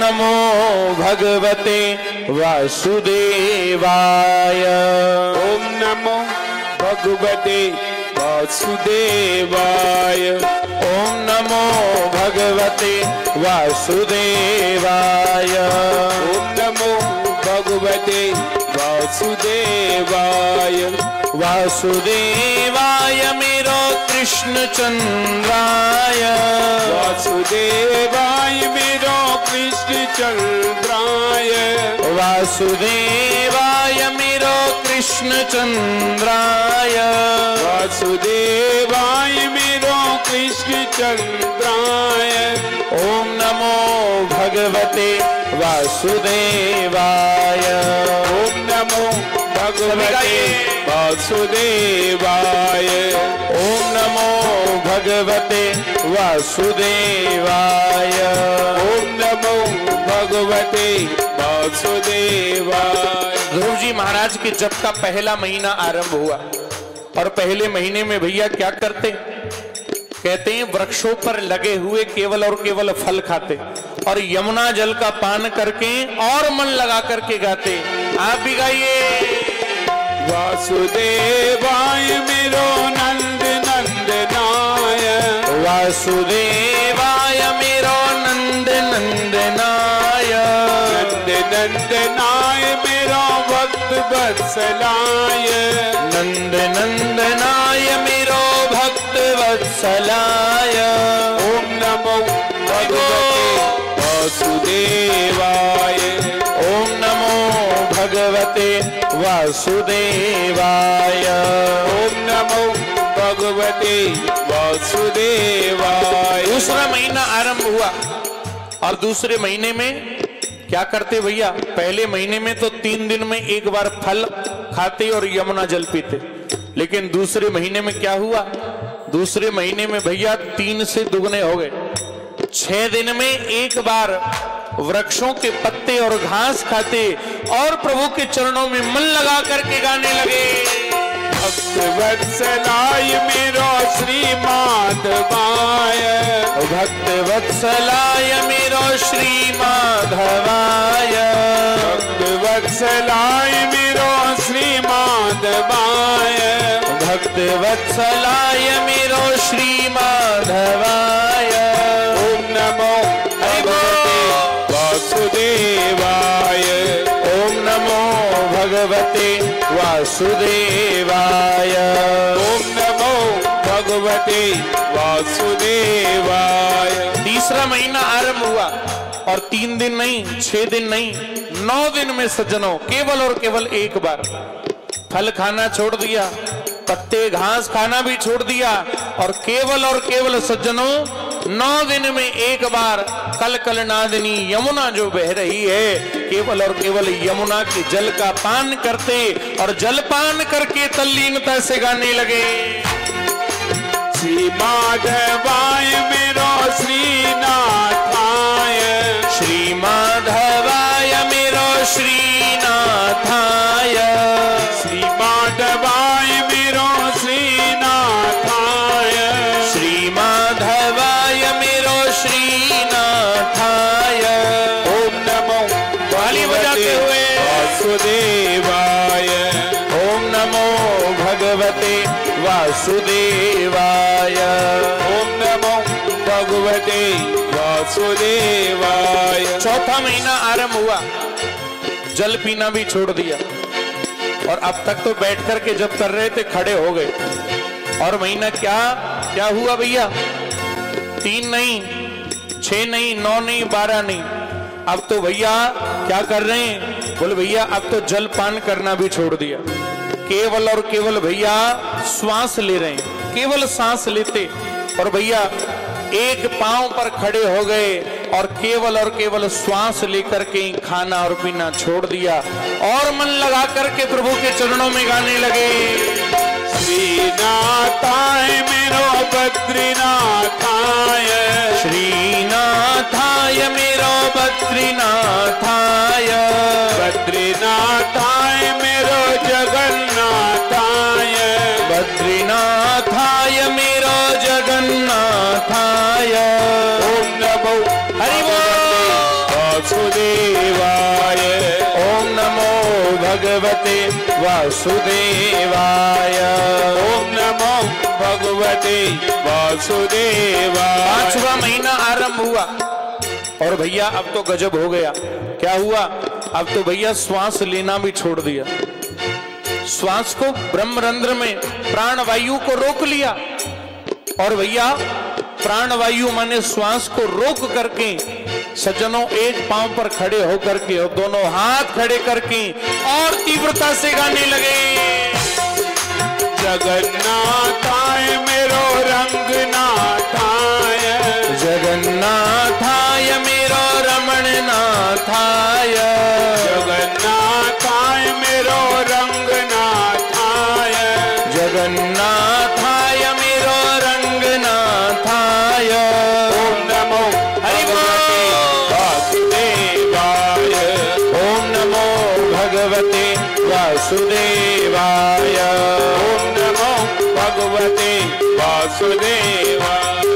नमो भगवते वासुदेवाय। ओम नमो भगवते वासुदेवाय। ओम नमो भगवते वासुदेवाय। ओम नमो भगवते वासुदेवाय। वासुदेवाय मेरो कृष्ण चंद्राय। वासुदेवाय मेरो कृष्ण चंद्राय। वासुदेवाय मेरो कृष्ण चंद्राय। वासुदेवाय मेरो कृष्ण चंद्राय। ओम नमो भगवते वासुदेवाय। ओम नमो भगवते वासुदेवाय। ओम नमो भगवते वासुदेवाय। ओम नमो भगवते वासुदेवाय। ध्रुव जी महाराज के जप का पहला महीना आरंभ हुआ और पहले महीने में भैया क्या करते, कहते हैं वृक्षों पर लगे हुए केवल और केवल फल खाते और यमुना जल का पान करके और मन लगा करके गाते। आप भी गाइए। वासुदेवाय मेरो नंद नंदनाय। वासुदेवाय मेरो नंद नंदनाय। नंद नंदनाय मेरो भक्त वत्सलाय। नंद नंदनाय मेरो भक्त वत्सलाय। ओम नमो भगवते वासुदेवाय। ओम नमो भगवते वासुदेवाय। ओम नमो भगवते वासुदेवाय। दूसरा महीना आरंभ हुआ और दूसरे महीने में क्या करते भैया, पहले महीने में तो 3 दिन में एक बार फल खाते और यमुना जल पीते, लेकिन दूसरे महीने में क्या हुआ, दूसरे महीने में भैया 3 से दुगने हो गए। 6 दिन में एक बार वृक्षों के पत्ते और घास खाते और प्रभु के चरणों में मन लगा करके गाने लगे। भक्त वत्सलाय मेरो श्री माधवाय। भक्त वत्सलाय मेरो श्री माधवाय। भक्त वत्सलाय मेरो श्री माधवाय। भक्त वत्सलाय मेरो श्री माधवाय। ओम नमो भगवते वासुदेवाय। ओम नमो भगवते वासुदेवाय। ओम नमो भगवते वासुदेवाय। तीसरा महीना आरंभ हुआ और 3 दिन नहीं, 6 दिन नहीं, 9 दिन में सज्जनों केवल और केवल एक बार फल खाना छोड़ दिया, पत्ते घास खाना भी छोड़ दिया और केवल सज्जनों 9 दिन में एक बार कल कल नादिनी यमुना जो बह रही है, केवल और केवल यमुना के जल का पान करते और जलपान करके तल्लीनता से गाने लगे। श्री माधवाय मेरो श्रीनाथाय। श्री माधवाय मेरो श्रीनाथाय। श्री माधवाय मेरो श्रीनाथाय। श्री माधवाय मेरो श्रीनाथाय। ओम नमो ताली बजाते हुए वासुदेवाय। ओम नमो भगवते वासुदेवाय। ओम नमो भगवते वासुदेवाय। चौथा महीना आरंभ हुआ, जल पीना भी छोड़ दिया और अब तक तो बैठ करके जब कर रहे थे खड़े हो गए। और महीना क्या क्या हुआ भैया, 3 नहीं, 6 नहीं, 9 नहीं, 12 नहीं, अब तो भैया क्या कर रहे हैं, बोले भैया अब तो जल पान करना भी छोड़ दिया, केवल और केवल भैया श्वास ले रहे हैं, केवल सांस लेते और भैया एक पांव पर खड़े हो गए और केवल श्वास लेकर के खाना और पीना छोड़ दिया और मन लगा करके प्रभु के चरणों में गाने लगे। श्रीनाथाय मेरो बद्रीनाथाय। श्रीनाथाय मेरो बद्रीनाथाय। बद्रीनाथाय मेरो जगन्नाथाय। बद्रीनाथाय मेरो जगन्नाथाय। ओम नमो हरि बोल। वासुदेवाय। ओम नमो भगवते वासुदेवाय। ओम नमो भगवते वासुदेवाय। 5वां महीना आरंभ हुआ और भैया अब तो गजब हो गया। क्या हुआ? अब तो भैया श्वास लेना भी छोड़ दिया। श्वास को ब्रह्मरंध्र में प्राणवायु को रोक लिया और भैया प्राणवायु माने श्वास को रोक करके सज्जनों एक पांव पर खड़े होकर के और दोनों हाथ खड़े करके और तीव्रता से गाने लगे। जगन्नाथाय मेरो रंगनाथाय। जगन्नाथाय मेरो रमणनाथाय। जगन्नाथाय मेरो रंगनाथाय। जगन्नाथाय मेरो रंगनाथाय। ओम नमो भगवते वासुदेवाय। ओम नमो भगवते वासुदेवाय। ओम नमो भगवते वासुदेवाय।